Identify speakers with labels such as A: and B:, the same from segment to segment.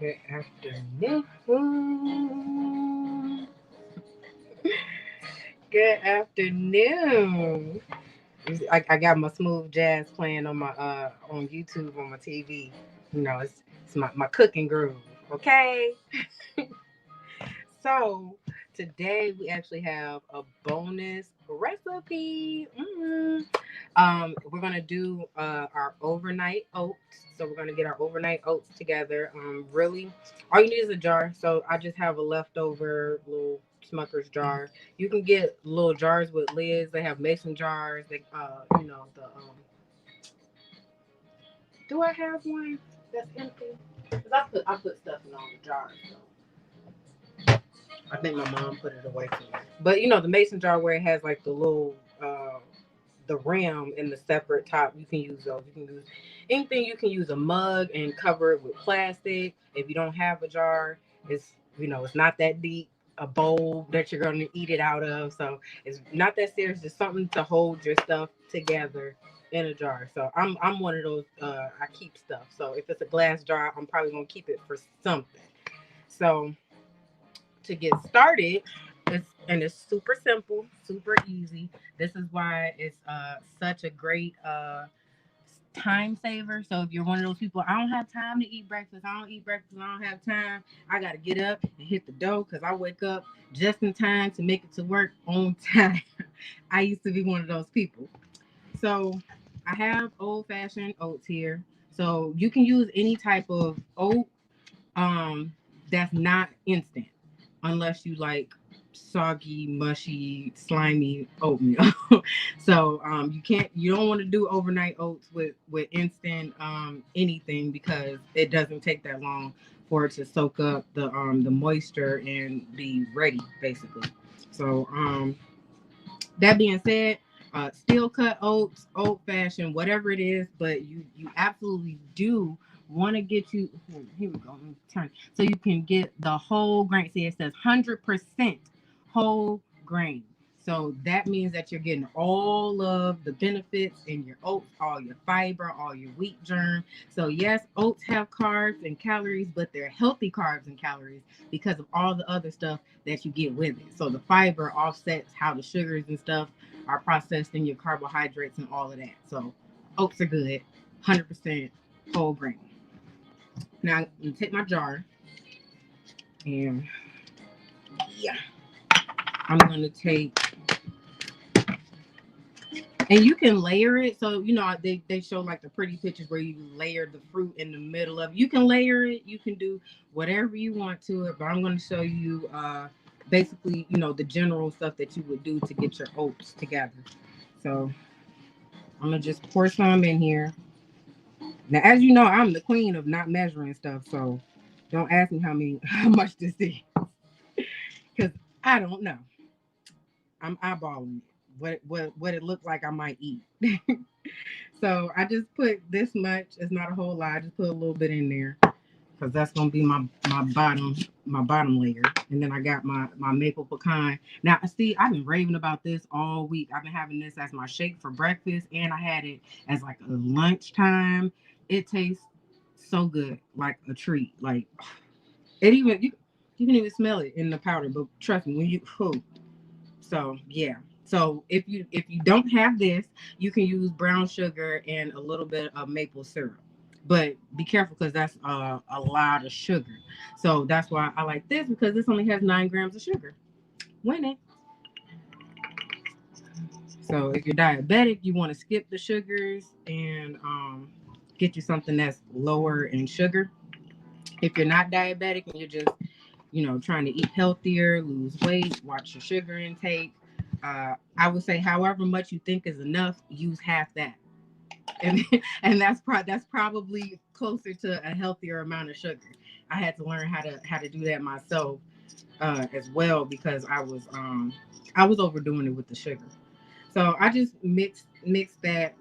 A: Good afternoon. Good afternoon. I got my smooth jazz playing on my on YouTube on my TV. It's my cooking groove. Okay. So today we actually have a bonus recipe. We're gonna do our overnight oats. So we're gonna get our overnight oats together. Really, all you need is a jar. So I just have a leftover little Smucker's jar. You can get little jars with lids. They have mason jars. They, the Do I have one that's empty? Cause I put stuff in all the jars. So. I think my mom put it away somewhere. But the mason jar where it has like the little the rim and the separate top, you can use those. You can use anything. You can use a mug and cover it with plastic. If you don't have a jar, it's not that deep. A bowl that you're gonna eat it out of, so it's not that serious. Just something to hold your stuff together in a jar. So I'm one of those. I keep stuff. So if it's a glass jar, I'm probably gonna keep it for something. So to get started, it's super simple, super easy. This is why it's such a great time saver. So if you're one of those people, I don't have time to eat breakfast. I don't eat breakfast. I don't have time. I got to get up and hit the dough because I wake up just in time to make it to work on time. I used to be one of those people. So I have old fashioned oats here. So you can use any type of oat that's not instant unless you like soggy, mushy, slimy oatmeal. So you don't want to do overnight oats with instant anything because it doesn't take that long for it to soak up the moisture and be ready basically. So that being said, steel cut oats, old fashioned, whatever it is, but you absolutely do want to get you here we go. Let me turn so you can get the whole grain. See, it says 100% whole grain. So that means that you're getting all of the benefits in your oats, all your fiber, all your wheat germ. So yes, oats have carbs and calories, but they're healthy carbs and calories because of all the other stuff that you get with it. So the fiber offsets how the sugars and stuff are processed in your carbohydrates and all of that. So oats are good, 100% whole grain. Now I'm gonna take my jar and yeah, I'm gonna take and you can layer it. So they show like the pretty pictures where you layer the fruit in the middle of it. You can layer it. You can do whatever you want to it. But I'm going to show you basically the general stuff that you would do to get your oats together. So I'm gonna just pour some in here. Now, as you know, I'm the queen of not measuring stuff, so don't ask me how much this is, because I don't know. I'm eyeballing it. What it looked like I might eat. So I just put this much. It's not a whole lot. I just put a little bit in there because that's gonna be my bottom layer. And then I got my maple pecan. Now see, I've been raving about this all week. I've been having this as my shake for breakfast, and I had it as like a lunchtime. It tastes so good, like a treat. Like it even you can even smell it in the powder. But trust me, when you so yeah. So if you don't have this, you can use brown sugar and a little bit of maple syrup. But be careful because that's a lot of sugar. So that's why I like this because this only has 9 grams of sugar. Winning. So if you're diabetic, you want to skip the sugars and get you something that's lower in sugar. If you're not diabetic and you're just trying to eat healthier, lose weight, watch your sugar intake. I would say, however much you think is enough, use half that, and and that's probably closer to a healthier amount of sugar. I had to learn how to do that myself as well because I was overdoing it with the sugar. So I just mix that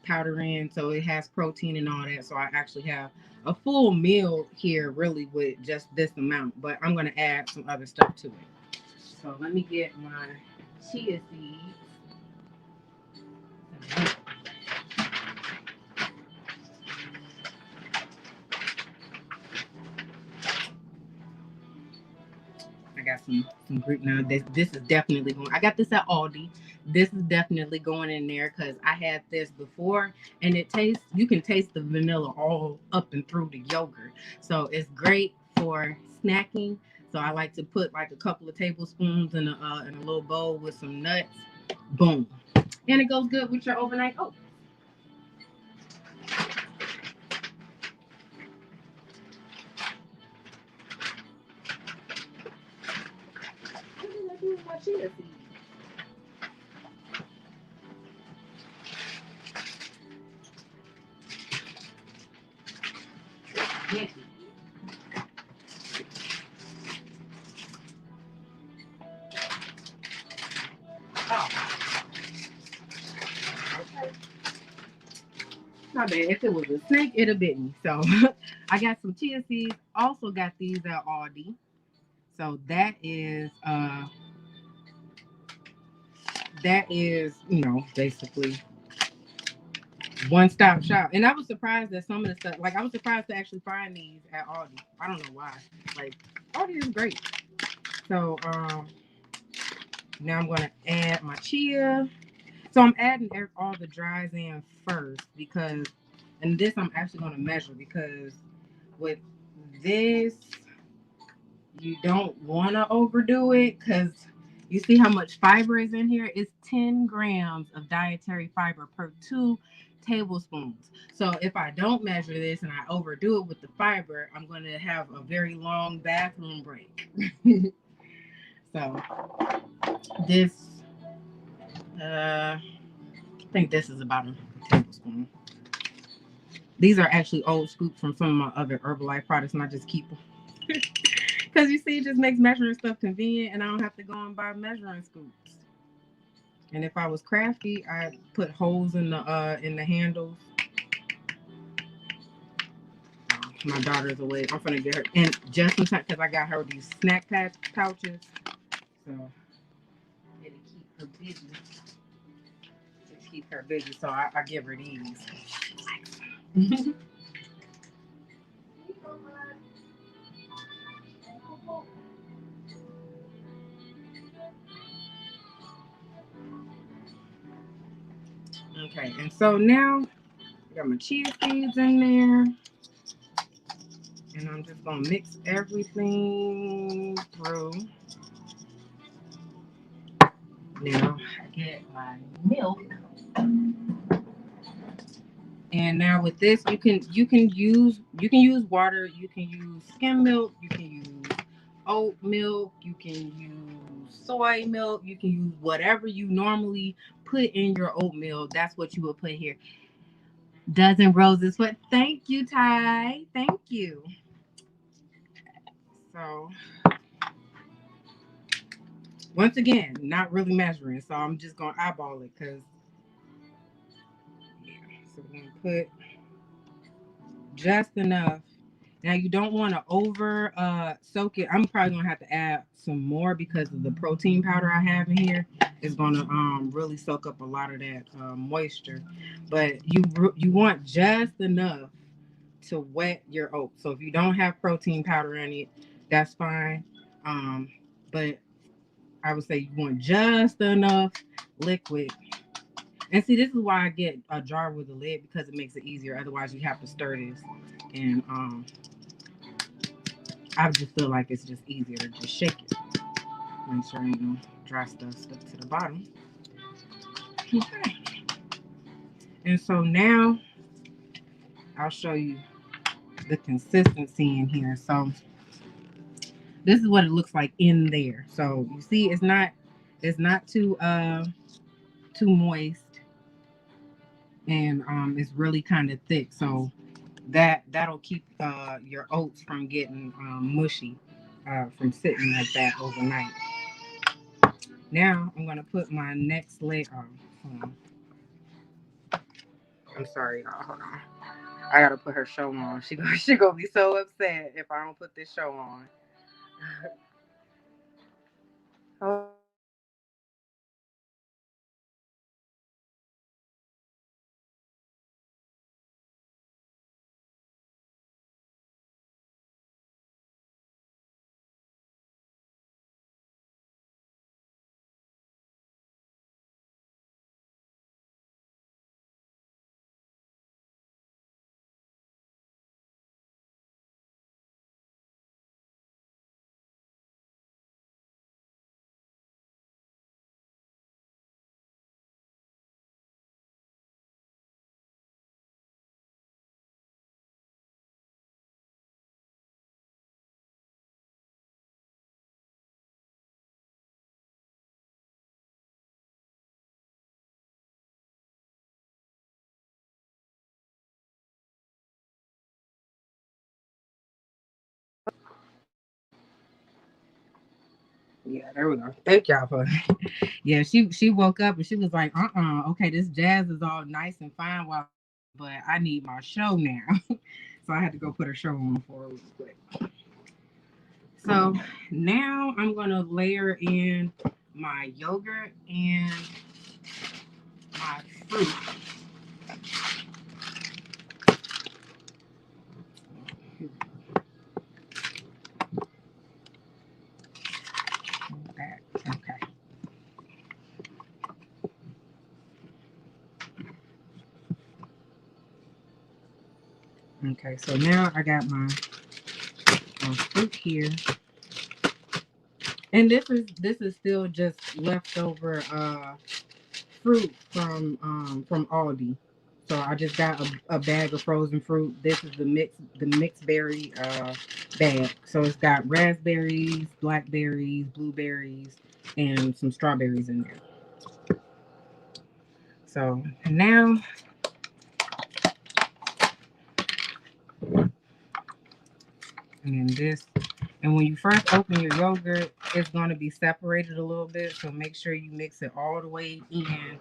A: powder in so it has protein and all that. So I actually have a full meal here really with just this amount, but I'm gonna add some other stuff to it. So let me get my chia seeds. got some Greek now. This is definitely going. I got this at Aldi. This is definitely going in there because I had this before, and it tastes. You can taste the vanilla all up and through the yogurt, so it's great for snacking. So I like to put like a couple of tablespoons in a little bowl with some nuts. Boom, and it goes good with your overnight oats. What did I do with my chia seeds? Yes. Oh, okay. Not bad. If it was a snake, it'd have bit me. So I got some chia seeds. Also got these at Aldi. So that is, basically one stop shop. And I was surprised that some of the stuff, like I was surprised to actually find these at Aldi. I don't know why. Like Aldi is great. So now I'm gonna add my chia. So I'm adding all the dries in first because, and this I'm actually gonna measure because with this you don't want to overdo it because you see how much fiber is in here. It's 10 grams of dietary fiber per 2 tablespoons. So if I don't measure this and I overdo it with the fiber, I'm going to have a very long bathroom break. So this, I think this is about a tablespoon. These are actually old scoops from some of my other Herbalife products, and I just keep them. Because you see, it just makes measuring stuff convenient, and I don't have to go and buy measuring scoops. And if I was crafty, I'd put holes in the handles. My daughter's away. I'm gonna get her, and just in time because I got her these snack pouches, so it'll keep her busy. It'll keep her busy, so I give her these. Okay, and so now I got my chia seeds in there, and I'm just gonna mix everything through. Now I get my milk, and now with this, you can use water, you can use skim milk, you can use oat milk, you can use soy milk, you can use whatever you normally put in your oatmeal. That's what you will put here. Dozen roses, but thank you, Ty. Thank you. So once again, not really measuring, so I'm just gonna eyeball it because yeah. So we're gonna put just enough. Now you don't want to over soak it. I'm probably gonna have to add some more because of the protein powder I have in here. It's gonna really soak up a lot of that moisture. But you want just enough to wet your oats. So if you don't have protein powder in it, that's fine. But I would say you want just enough liquid. And see, this is why I get a jar with a lid because it makes it easier. Otherwise, you have to stir this. And I just feel like it's just easier to just shake it. Make sure ain't no dry stuff stuck to the bottom. Okay. And so now I'll show you the consistency in here. So this is what it looks like in there. So you see it's not too moist, and it's really kind of thick. So that'll keep your oats from getting mushy from sitting like that overnight. Now I'm gonna put my next layer on. Hold on. I'm sorry, y'all. Hold on. I gotta put her show on. She gonna be so upset if I don't put this show on. Hold Yeah, there we go. Thank y'all for yeah, she woke up and she was like, okay, this jazz is all nice and fine, but I need my show now. So I had to go put her show on for her real quick. So now I'm gonna layer in my yogurt and my fruit. Okay. Okay, so now I got my fruit here. And this is still just leftover fruit from Aldi. So I just got a bag of frozen fruit. This is the mixed berry bag. So it's got raspberries, blackberries, blueberries, and some strawberries in there. So now, and this, and when you first open your yogurt, it's going to be separated a little bit. So make sure you mix it all the way in,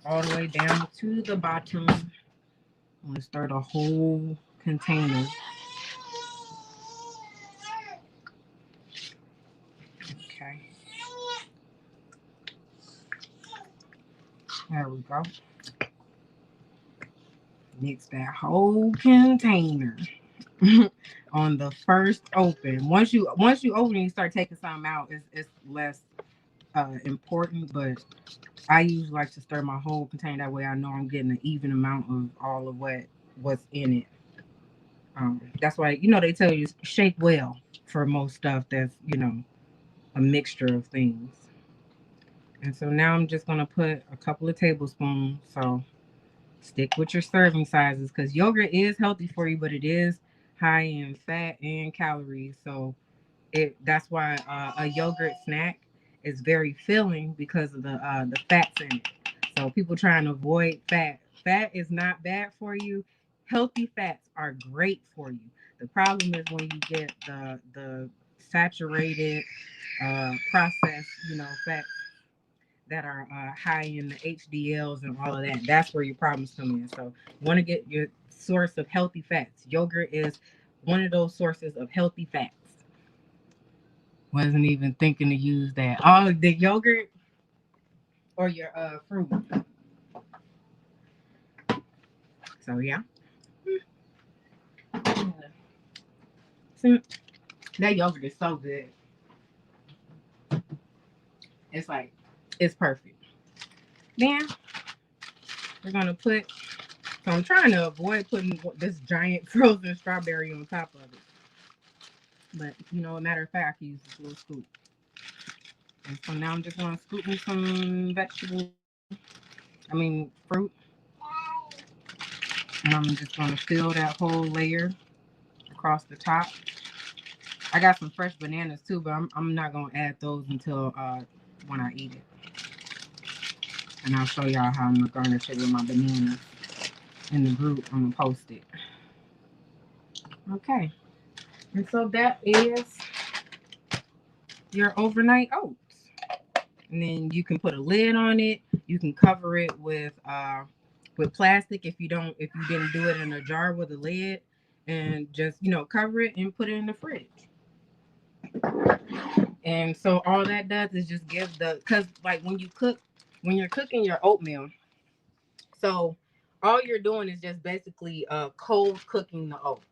A: all the way down to the bottom. I'm going to start a whole container. Okay. There we go. Mix that whole container on the first open. Once you open and you start taking something out, it's less important. But I usually like to stir my whole container. That way I know I'm getting an even amount of all of what's in it. That's why they tell you shake well for most stuff that's a mixture of things. And so now I'm just gonna put a couple of tablespoons. So stick with your serving sizes because yogurt is healthy for you, but it is high in fat and calories. So that's why a yogurt snack is very filling because of the fats in it. So people trying to avoid fat. Fat is not bad for you. Healthy fats are great for you. The problem is when you get the saturated processed fats that are high in the HDLs and all of that. That's where your problems come in. So you want to get your source of healthy fats. Yogurt is one of those sources of healthy fats. Wasn't even thinking to use that. Oh, the yogurt or your fruit. So yeah. See, that yogurt is so good. It's like it's perfect. Then we're gonna put. So I'm trying to avoid putting this giant frozen strawberry on top of it. But a matter of fact, I can use this little scoop. And so now I'm just gonna scoop me some fruit. And I'm just gonna fill that whole layer across the top. I got some fresh bananas too, but I'm not gonna add those until when I eat it. And I'll show y'all how I'm gonna garnish it with my bananas in the group. I'm gonna post it. Okay. And so that is your overnight oats. And then you can put a lid on it. You can cover it with plastic if you didn't do it in a jar with a lid, and just cover it and put it in the fridge. And so all that does is just give because like when you're cooking your oatmeal, so all you're doing is just basically cold cooking the oats.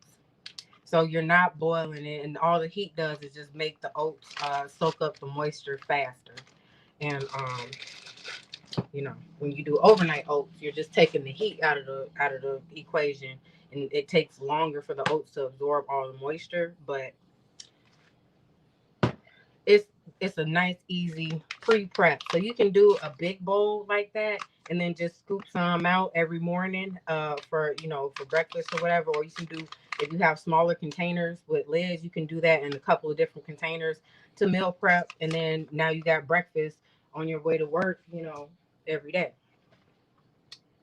A: So you're not boiling it, and all the heat does is just make the oats soak up the moisture faster. And when you do overnight oats, you're just taking the heat out of the equation, and it takes longer for the oats to absorb all the moisture, but it's a nice easy pre-prep. So you can do a big bowl like that and then just scoop some out every morning for breakfast or whatever. Or you can do, if you have smaller containers with lids, you can do that in a couple of different containers to meal prep, and then now you got breakfast on your way to work every day.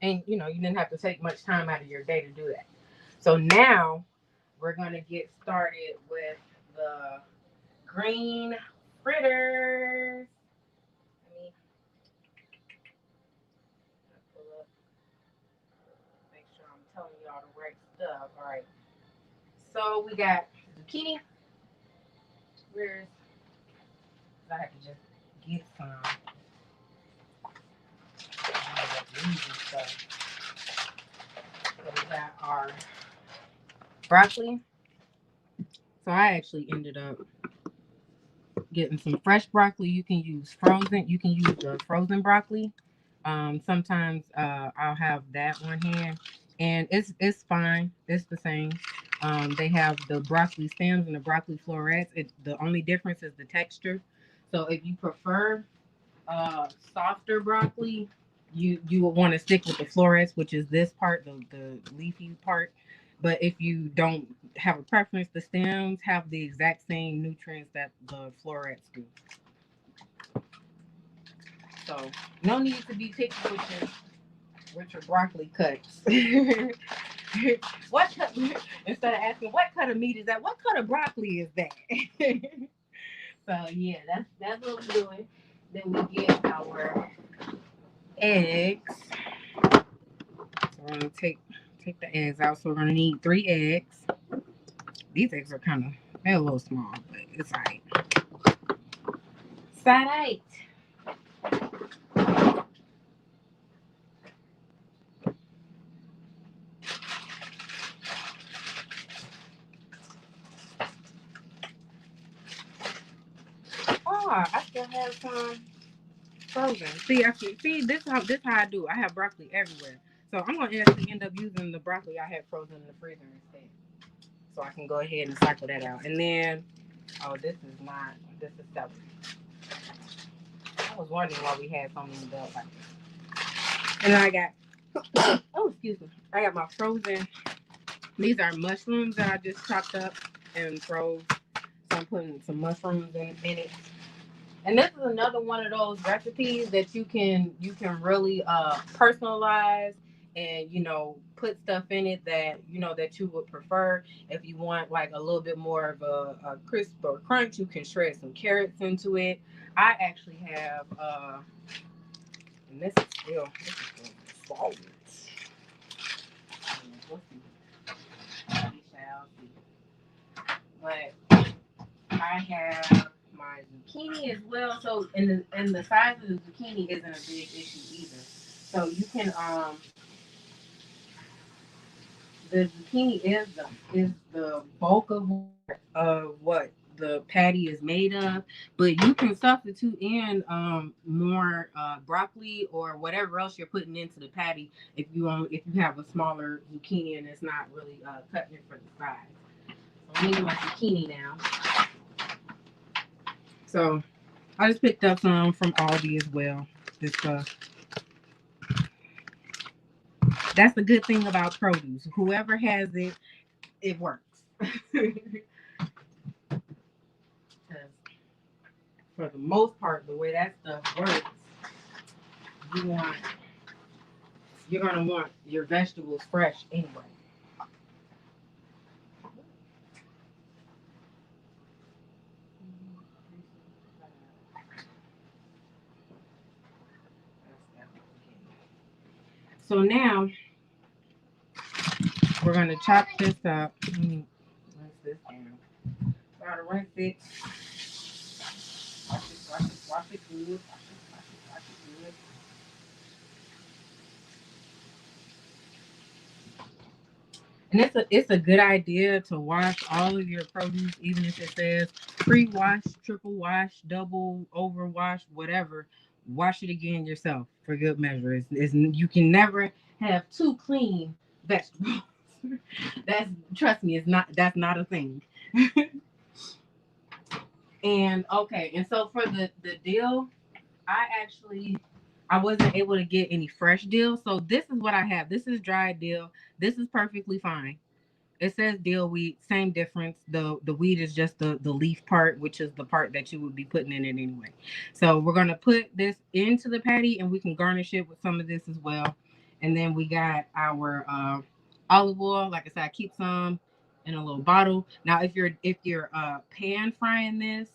A: And you didn't have to take much time out of your day to do that. So now we're going to get started with the green fritters. Let me pull up, make sure I'm telling y'all the right stuff. All right. So we got zucchini. Where's I have to just get some. Stuff. So we got our broccoli. So I actually ended up getting some fresh broccoli. You can use frozen. You can use the frozen broccoli. Sometimes I'll have that on hand, and it's fine. It's the same. They have the broccoli stems and the broccoli florets. The only difference is the texture. So if you prefer softer broccoli, you will want to stick with the florets, which is this part, the leafy part. But if you don't have a preference, the stems have the exact same nutrients that the florets do. So no need to be picky with your broccoli cuts. What cut? Instead of asking what cut of meat is that, what cut of broccoli is that? So yeah, that's what we're doing. Then we get our eggs. So we're gonna take the eggs out. So we're gonna need 3 eggs. These eggs are they're a little small, but it's alright. It's alright. Oh, I still have some frozen. See this how I do. I have broccoli everywhere. So I'm gonna actually end up using the broccoli I had frozen in the freezer instead. So I can go ahead and cycle that out. And then, oh, this is celery. I was wondering why we had so many bells like this. And then I got, oh, excuse me. I got my frozen, these are mushrooms that I just chopped up and froze. So I'm putting some mushrooms in it. And this is another one of those recipes that you can really personalize and put stuff in it that that you would prefer. If you want like a little bit more of a crisp or crunch, you can shred some carrots into it. I actually have and this is still solid. But I have my zucchini as well. So and the size of the zucchini isn't a big issue either. So you can the zucchini is the bulk of what the patty is made of, but you can substitute in more broccoli or whatever else you're putting into the patty if you have a smaller zucchini and it's not really cutting it for the size. So I'm making my zucchini now. So I just picked up some from Aldi as well. This that's the good thing about produce. Whoever has it, it works. For the most part, the way that stuff works, you're gonna want your vegetables fresh anyway. So now we're gonna chop this up. Let me rinse this down. Gotta rinse it. Wash it good. Wash it good. And it's a good idea to wash all of your produce, even if it says pre-wash, triple wash, double overwash, whatever. Wash it again yourself for good measure. You can never have too clean vegetables. Trust me, that's not a thing. And okay, and so for the dill, I wasn't able to get any fresh dill, so this is what I have. This is dried dill. This is perfectly fine. It says dill wheat, same difference. The wheat is just the leaf part, which is the part that you would be putting in it anyway. So we're gonna put this into the patty, and we can garnish it with some of this as well. And then we got our olive oil. Like I said, I keep some in a little bottle. Now, if you're pan frying this,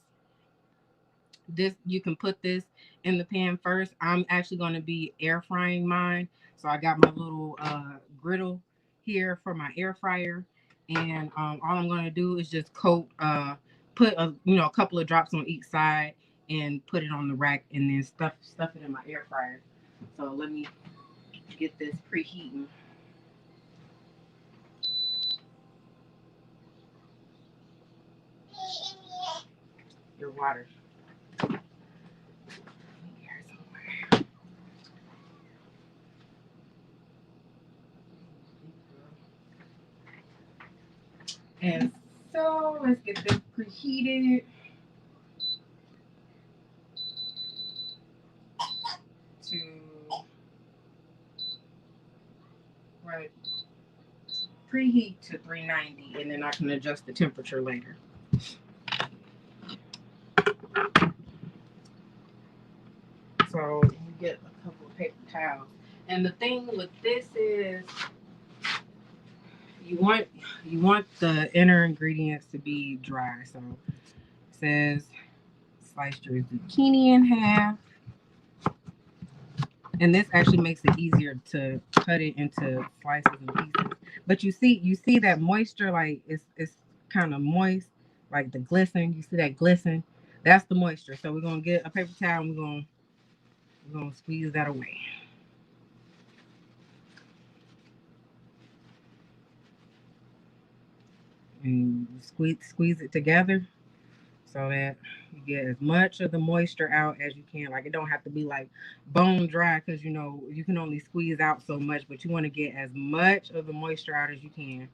A: This, you can put this in the pan first. I'm actually going to be air frying mine. So I got my little griddle here for my air fryer. And all I'm going to do is just put a couple of drops on each side and put it on the rack and then stuff it in my air fryer. So let me get this preheating. Your water. And so let's get this preheated to right preheat to 390, and then I can adjust the temperature later. So you get a couple of paper towels. And the thing with this is you want the inner ingredients to be dry. So it says slice your zucchini in half. And this actually makes it easier to cut it into slices and pieces. But you see that moisture, like it's kind of moist, like the glisten. You see that glisten? That's the moisture. So we're gonna get a paper towel and we're gonna squeeze that away. And squeeze it together so that you get as much of the moisture out as you can. Like, it don't have to be like bone dry, because you can only squeeze out so much, but you want to get as much of the moisture out as you can.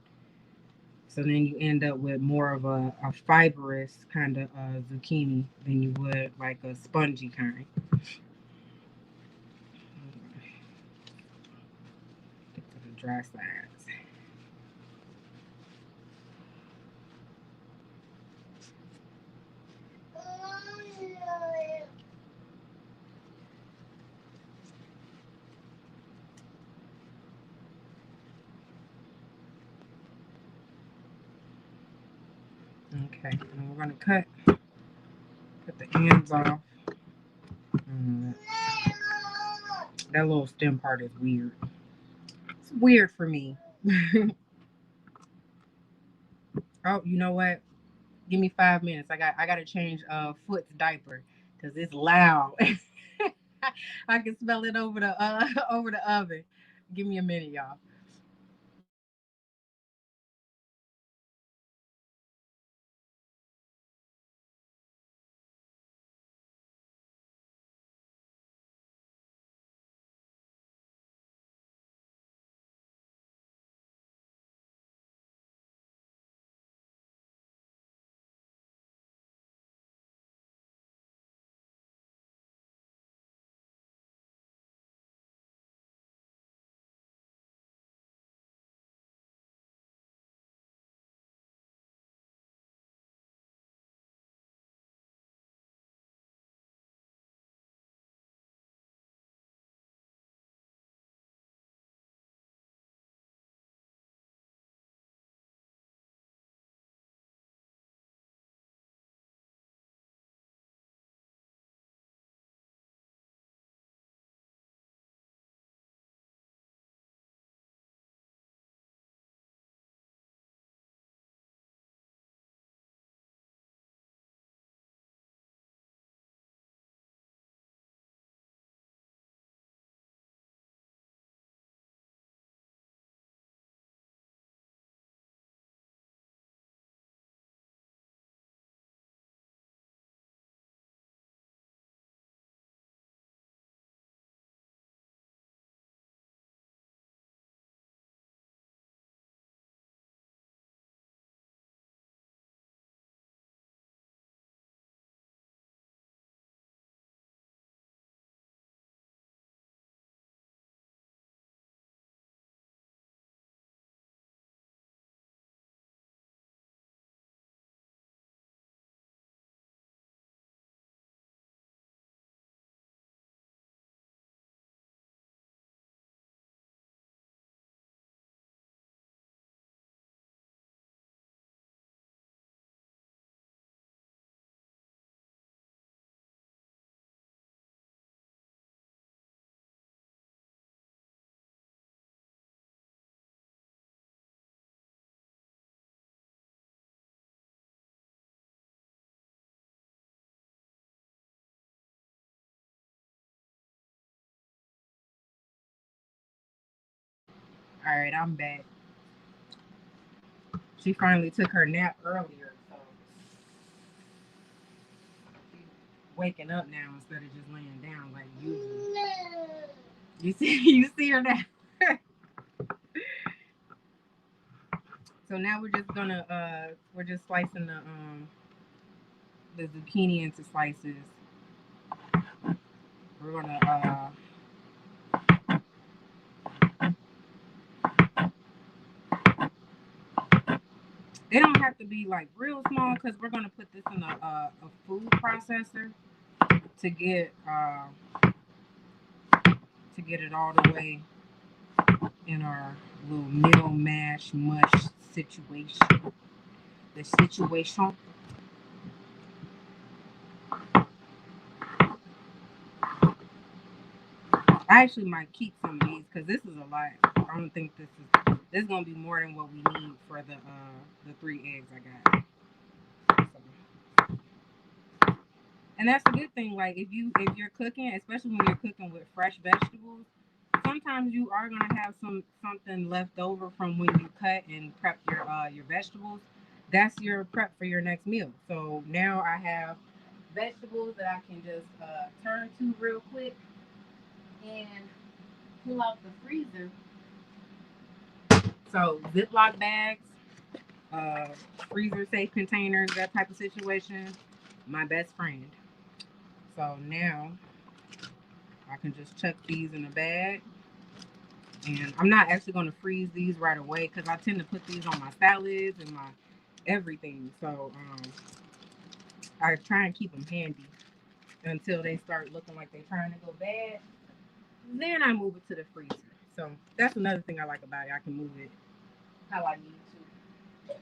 A: So then you end up with more of a fibrous kind of zucchini than you would like a spongy kind. Get to the dry sides. Okay, and we're gonna cut the ends off. Mm, that little stem part is weird. It's weird for me. Oh, you know what? Give me 5 minutes. I got to change Foot's diaper because it's loud. I can smell it over the over the oven. Give me a minute, y'all. All right, I'm back. She finally took her nap earlier, so she's waking up now instead of just laying down like usual. You see her now. So now we're just slicing the zucchini into slices. We're gonna they don't have to be like real small because we're gonna put this in a food processor to get it all the way in our little meal mash mush situation. The situation. I actually might keep some of these because this is a lot. I don't think this is gonna be more than what we need for the 3 eggs I got. And that's a good thing. Like if you're cooking, especially when you're cooking with fresh vegetables, sometimes you are gonna have something left over from when you cut and prep your vegetables. That's your prep for your next meal. So now I have vegetables that I can just turn to real quick and pull out the freezer. So Ziploc bags, freezer safe containers, that type of situation, my best friend. So now I can just chuck these in a bag. And I'm not actually going to freeze these right away because I tend to put these on my salads and my everything. So I try and keep them handy until they start looking like they're trying to go bad. Then I move it to the freezer. So that's another thing I like about it. I can move it how I need to.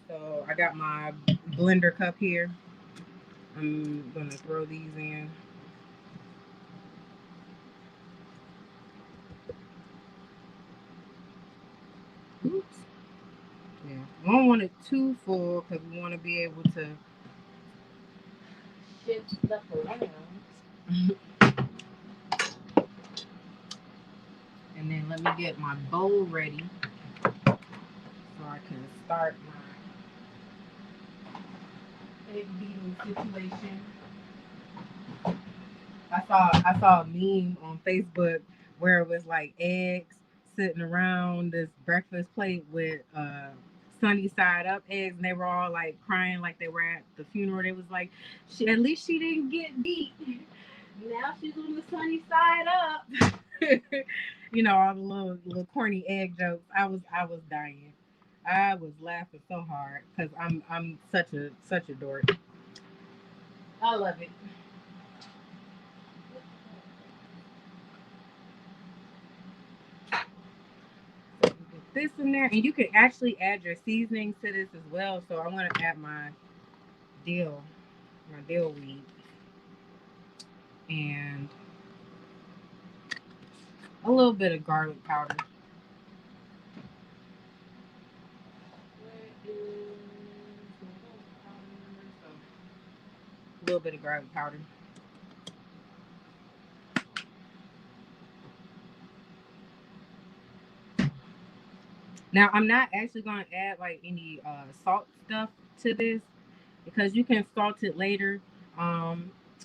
A: So I got my blender cup here. I'm going to throw these in. Oops. Yeah, I don't want it too full because we want to be able to shift stuff around. And then let me get my bowl ready so I can start my egg beating situation. I saw a meme on Facebook where it was like eggs sitting around this breakfast plate with sunny side up eggs, and they were all like crying like they were at the funeral. They was like, at least she didn't get beat. Now she's on the sunny side up. You know, all the little corny egg jokes. I was dying. I was laughing so hard because I'm such a dork. I love it. So get this in there, and you can actually add your seasonings to this as well. So I want to add my dill weed, and a little bit of garlic powder. A little bit of garlic powder. Now I'm not actually going to add like any salt stuff to this because you can salt it later.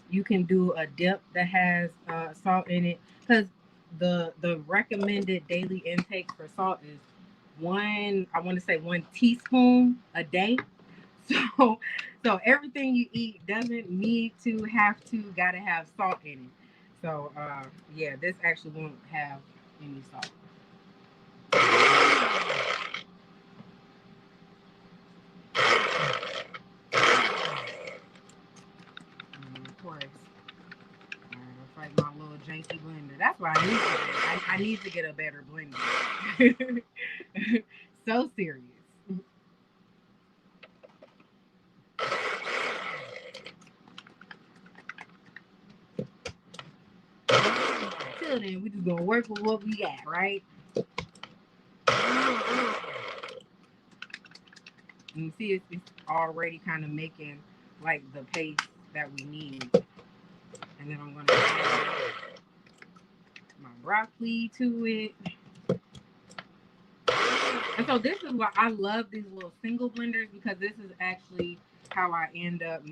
A: You can do a dip that has salt in it because the recommended daily intake for salt is I want to say 1 teaspoon a day. So everything you eat doesn't need to gotta have salt in it. So yeah, this actually won't have any salt. Of course. I'll fight my little janky blender. That's why I need to get a better blender. So serious. Till then, we just gonna work with what we got, right? And you see, it's already kind of making like the paste that we need. And then I'm gonna add my broccoli to it. And so this is why I love these little single blenders, because this is actually how I end up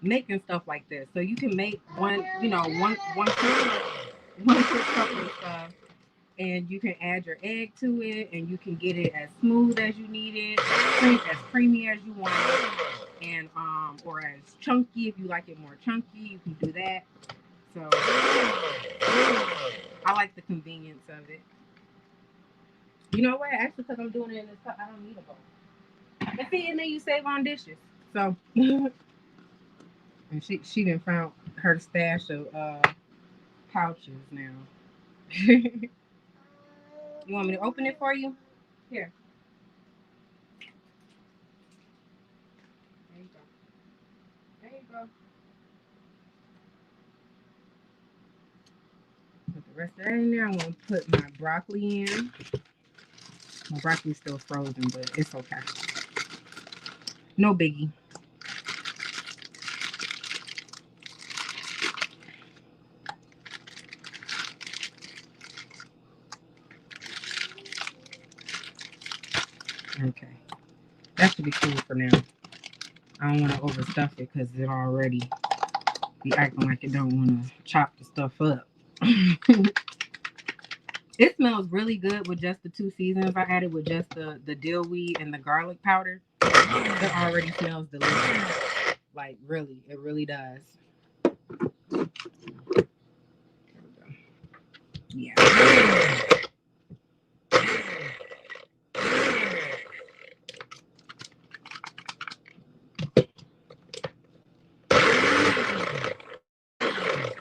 A: making stuff like this. So you can make one quick cup of stuff, and you can add your egg to it, and you can get it as smooth as you need it, as creamy as you want it, and or as chunky if you like it more chunky, you can do that. So I like the convenience of it. You know what? Actually, because I'm doing it in this cup, I don't need a bowl. And see, and then you save on dishes. So, and she done found her stash of pouches now. You want me to open it for you? Here. There you go. There you go. Put the rest of that in there. I'm going to put my broccoli in. My broccoli's still frozen, but it's okay. No biggie. Okay. That should be cool for now. I don't want to overstuff it because it already be acting like it don't want to chop the stuff up. It smells really good with just the 2 seasons I added, with just the dill weed and the garlic powder. It already smells delicious. Like, really, it really does. There we go. Yeah.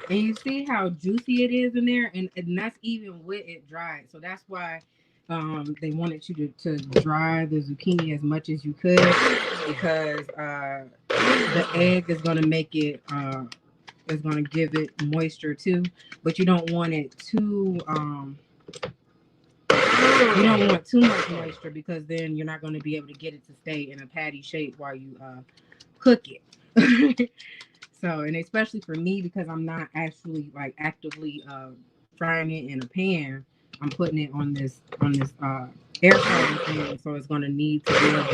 A: And you see how juicy it is in there, and that's even with it dried. So that's why they wanted you to dry the zucchini as much as you could, because the egg is going to make it is going to give it moisture too, but you don't want it too you don't want too much moisture, because then you're not going to be able to get it to stay in a patty shape while you cook it. So, and especially for me, because I'm not actually like actively frying it in a pan, I'm putting it on this air fryer thing, so it's going to need to be able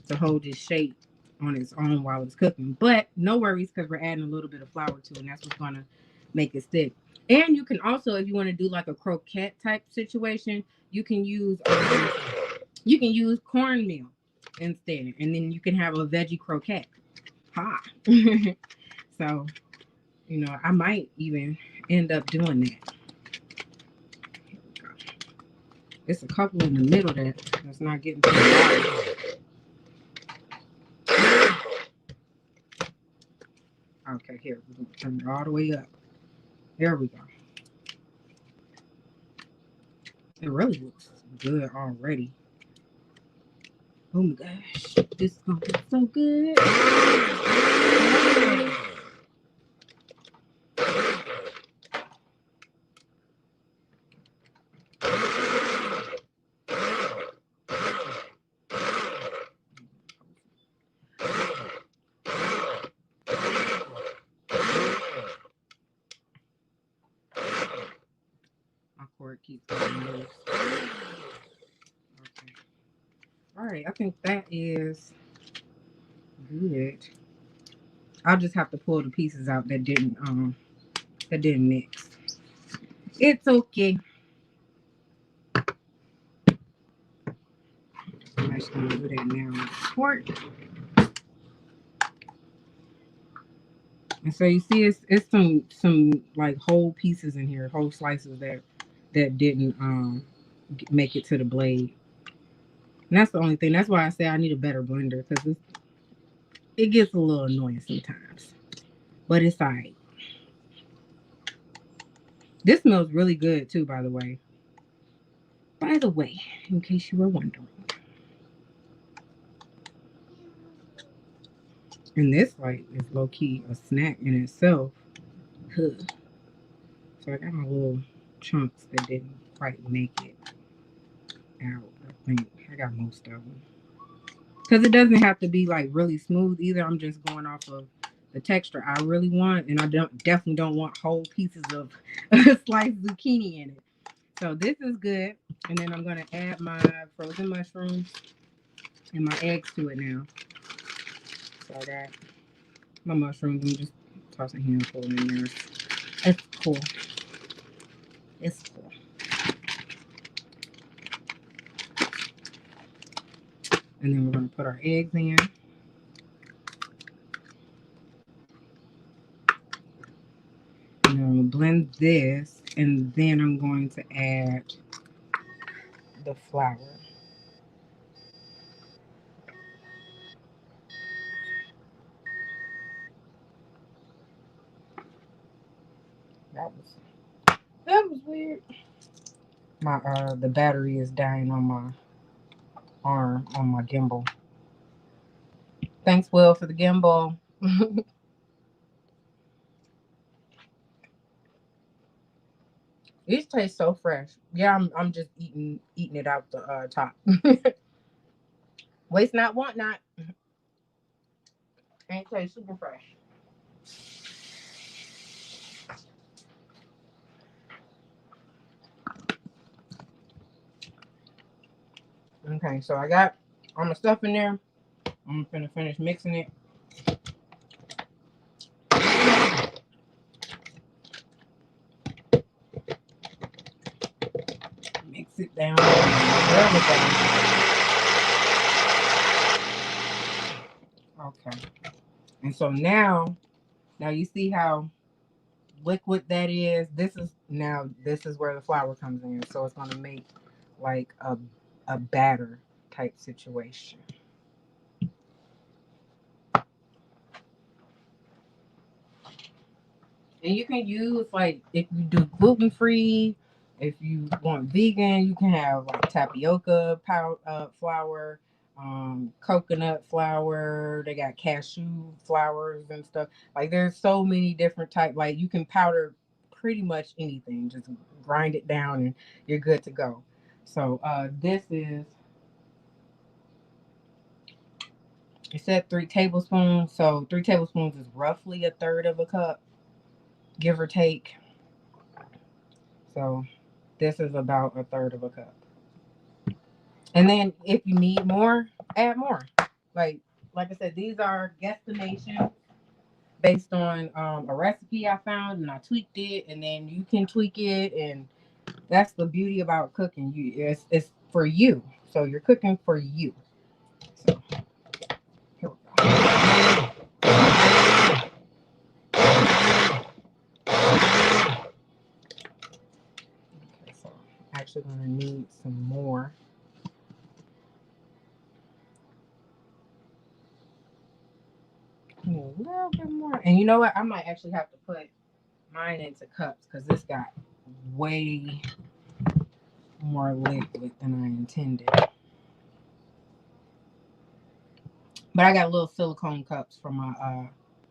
A: to hold its shape on its own while it's cooking. But no worries, because we're adding a little bit of flour to it, and that's what's going to make it stick. And you can also, if you want to do like a croquette type situation, you can use cornmeal instead, and then you can have a veggie croquette. Ha! So, you know, I might even end up doing that. It's a couple in the middle that's not getting to the bottom. Okay, here, we're going to turn it all the way up. There we go. It really looks good already. Oh my gosh, this is going to be so good. Cord keeps getting loose. Okay. All right, I think that is good. I'll just have to pull the pieces out that didn't mix. It's okay. I'm just gonna do that now with the fork. And so you see, it's some like whole pieces in here, whole slices that didn't make it to the blade. And that's the only thing. That's why I say I need a better blender, because it gets a little annoying sometimes. But it's all right. This smells really good too, by the way. By the way, in case you were wondering. And this like is low key a snack in itself. So I got my little chunks that didn't quite make it out. I think I got most of them. Because it doesn't have to be like really smooth either. I'm just going off of the texture I really want, and I definitely don't want whole pieces of sliced zucchini in it. So this is good. And then I'm going to add my frozen mushrooms and my eggs to it now. So I got my mushrooms. I'm just tossing a handful in there. It's cool. It's cool. And then we're going to put our eggs in. And then I'm going to blend this. And then I'm going to add the flour. That was weird. My the battery is dying on my arm, on my gimbal. Thanks, Will, for the gimbal. These taste so fresh. Yeah, I'm just eating it out the top. Waste not, want not. And it tastes super fresh. Okay, so I got all my stuff in there. I'm gonna finish mixing it. Mix it down. There we go. Okay. And so now you see how liquid that is. This is where the flour comes in. So it's gonna make like a batter type situation. And you can use, like, if you do gluten free, if you want vegan, you can have like tapioca flour, coconut flour. They got cashew flours and stuff. Like, there's so many different types. Like, you can powder pretty much anything. Just grind it down and you're good to go. So this is, it said 3 tablespoons. So 3 tablespoons is roughly a third of a cup, give or take. So this is about a third of a cup. And then if you need more, add more. Like I said, these are guesstimations based on a recipe I found, and I tweaked it, and then you can tweak it. And that's the beauty about cooking. It's for you. So you're cooking for you. So here we go. Okay, so I'm actually gonna need some more. A little bit more. And you know what? I might actually have to put mine into cups because this got way more liquid than I intended. But I got little silicone cups from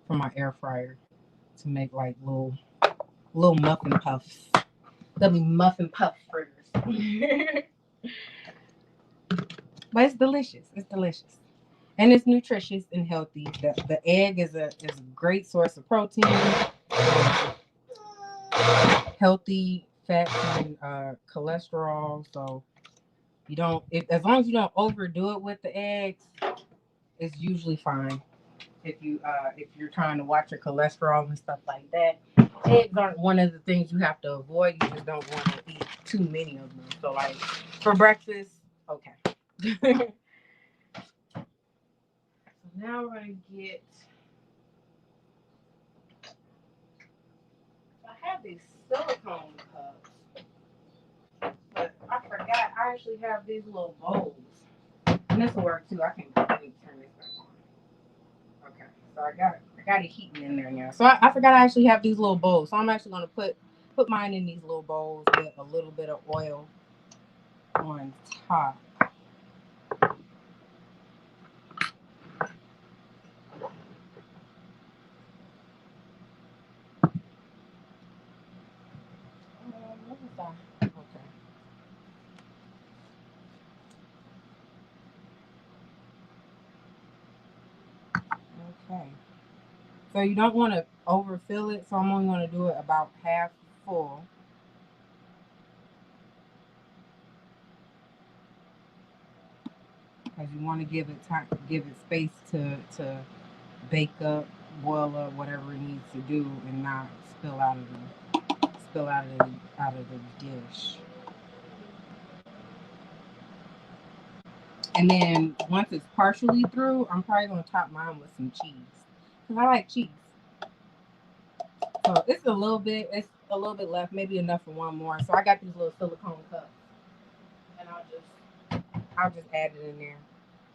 A: my air fryer to make like little muffin puffs. They'll be muffin puff fritters. But it's delicious. It's delicious. And it's nutritious and healthy. The egg is a great source of protein, healthy fats and cholesterol. So you don't, as long as you don't overdo it with the eggs, it's usually fine. If you're trying to watch your cholesterol and stuff like that, eggs aren't one of the things you have to avoid. You just don't want to eat too many of them. So like for breakfast, okay. So now we're gonna get. I have these silicone cups, but I forgot I actually have these little bowls. And this will work too. I can turn this back on. Okay, so I got it heating in there now. So I forgot I actually have these little bowls. So I'm actually gonna put mine in these little bowls with a little bit of oil on top. What was that? Okay. So you don't want to overfill it. So I'm only going to do it about half full. because you want to give it time, give it space to bake up, boil up, whatever it needs to do, and not spill out of the dish. And then once it's partially through, I'm probably gonna top mine with some cheese because I like cheese. So it's a little bit left, maybe enough for one more. So I got these little silicone cups, and I'll just add it in there,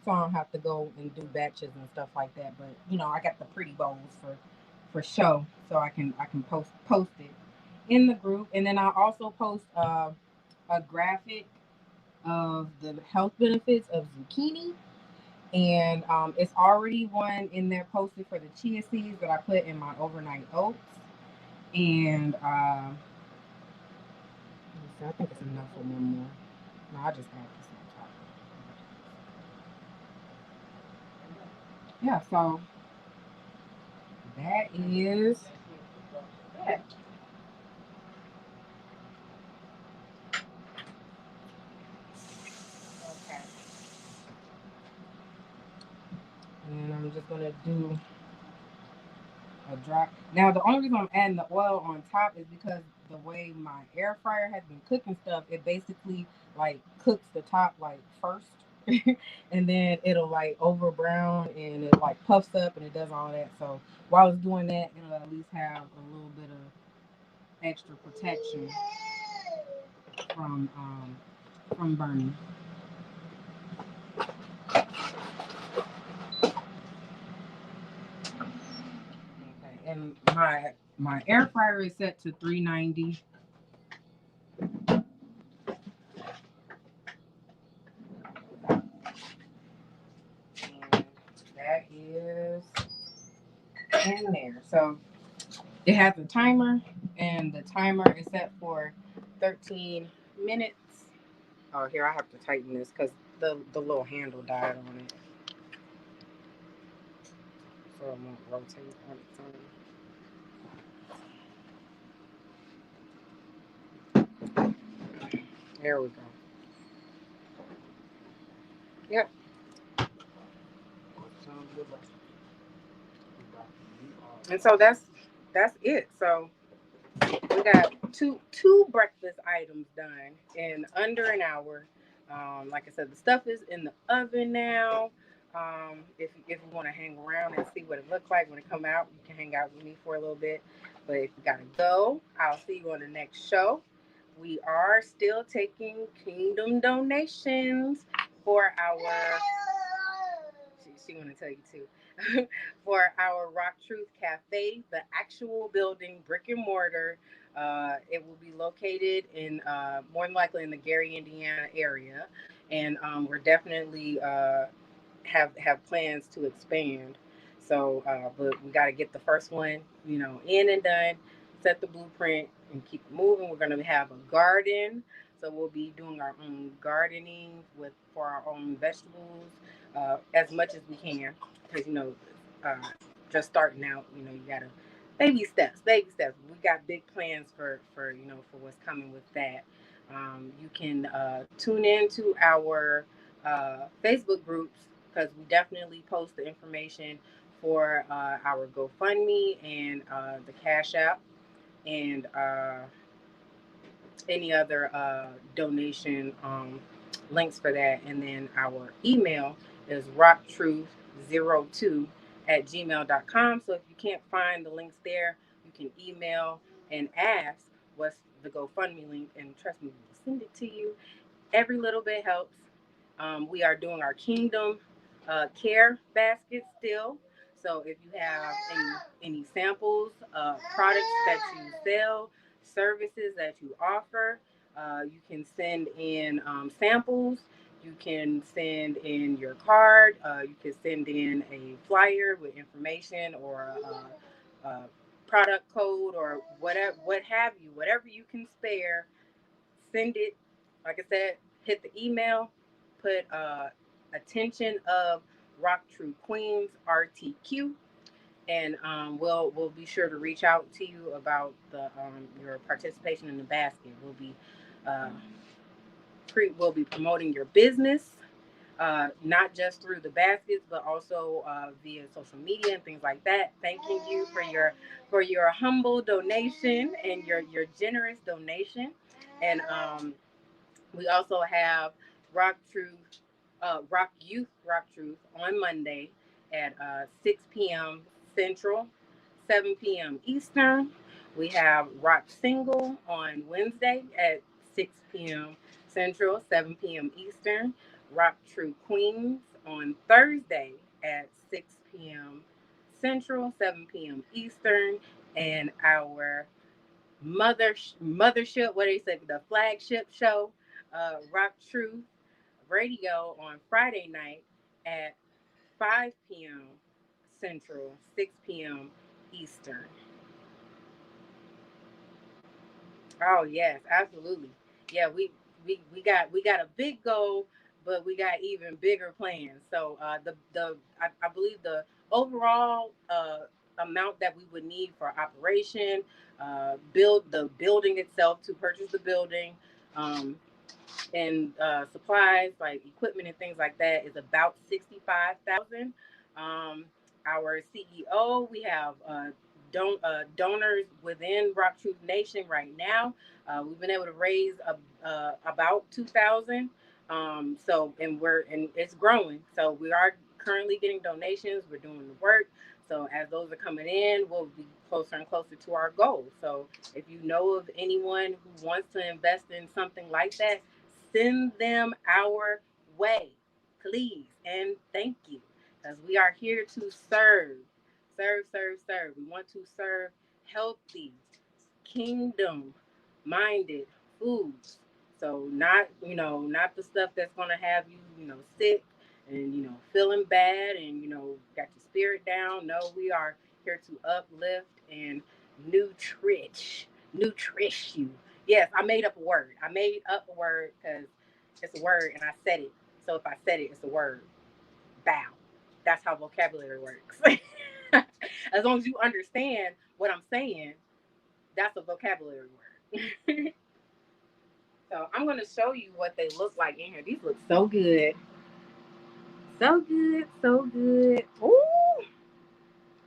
A: so I don't have to go and do batches and stuff like that. But I got the pretty bowls for show, so I can post it in the group, and then I'll also post a graphic of the health benefits of zucchini. And it's already one in there posted for the chia seeds that I put in my overnight oats. And I think it's enough for one more. No, I just add this on top. Yeah, so that is that. Okay. And I'm just gonna do a drop. Now the only reason I'm adding the oil on top is because the way my air fryer has been cooking stuff, it basically like cooks the top like first, and then it'll like over brown and it like puffs up and it does all that. So while it's doing that, it'll at least have a little bit of extra protection from burning. Okay, and my air fryer is set to 390. And that is in there. So it has a timer, and the timer is set for 13 minutes. Oh, here I have to tighten this because the little handle died on it, so it won't rotate on its own. There we go. Yep. And so that's it. So we got two breakfast items done in under an hour. Like I said, the stuff is in the oven now. If you want to hang around and see what it looks like when it come out, you can hang out with me for a little bit. But if you gotta go, I'll see you on the next show. We are still taking Kingdom donations for our. She want to tell you too. For our Rock Truth Cafe, the actual building, brick and mortar. It will be located in more than likely in the Gary, Indiana area, and we're definitely have plans to expand. So, but we got to get the first one, in and done, set the blueprint, and keep moving. We're going to have a garden, so we'll be doing our own gardening for our own vegetables as much as we can, because uh, just starting out, you gotta baby steps, baby steps. We got big plans for what's coming with that. You can tune into our Facebook groups because we definitely post the information for our GoFundMe and the Cash App and any other donation links for that. And then our email is rocktruth02@gmail.com. So if you can't find the links there, you can email and ask what's the GoFundMe link, and trust me, we'll send it to you. Every little bit helps. We are doing our Kingdom care basket still. So if you have any samples, products that you sell, services that you offer, you can send in samples. You can send in your card. You can send in a flyer with information or a product code or whatever, what have you, whatever you can spare. Send it. Like I said, hit the email, put attention of Rock True Queens RTQ, and we'll be sure to reach out to you about the your participation in the basket. Uh, we'll be promoting your business. not just through the baskets, but also via social media and things like that. Thanking you for your humble donation and your generous donation. And we also have Rock Truth, Rock Truth on Monday at 6 p.m. Central, 7 p.m. Eastern. We have Rock Single on Wednesday at 6 p.m. Central, 7 p.m. Eastern. Rock True Queens on Thursday at 6 p.m. Central, 7 p.m. Eastern. And our mothership, what do you say, the flagship show, Rock Truth Radio on Friday night at 5 p.m. Central, 6 p.m. Eastern. Oh yes, absolutely. Yeah, we got a big goal, but we got even bigger plans. So I believe the overall amount that we would need for operation, build the building itself to purchase the building, um, and supplies like equipment and things like that is about 65,000. Um, our CEO, we have donors within Rock Truth Nation right now. We've been able to raise about 2,000. And it's growing. So we are currently getting donations. We're doing the work. So as those are coming in, we'll be closer and closer to our goal. So if you know of anyone who wants to invest in something like that, send them our way, please, and thank you, because we are here to serve. We want to serve healthy, kingdom minded foods. So not the stuff that's gonna have you, sick and feeling bad and got your spirit down. No, we are here to uplift and nutrish you. Yes, I made up a word. I made up a word because it's a word and I said it. So if I said it, it's a word. Bow. That's how vocabulary works. As long as you understand what I'm saying, that's a vocabulary word. So I'm going to show you what they look like in here. These look so good. So good, so good. Ooh.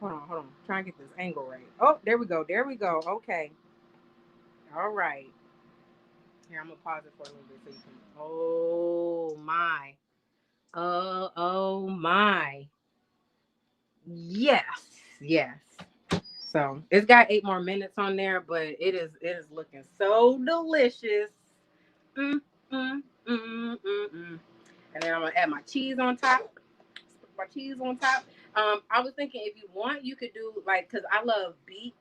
A: Hold on. Try and get this angle right. Oh, there we go. Okay. All right. Here, I'm going to pause it for a little bit so you can. Oh, my. Oh, my. Yes. Yes. So it's got 8 more minutes on there, but it is looking so delicious. Mm, mm, mm. And then I'm gonna add my cheese on top. I was thinking if you want, you could do like, cause I love beets.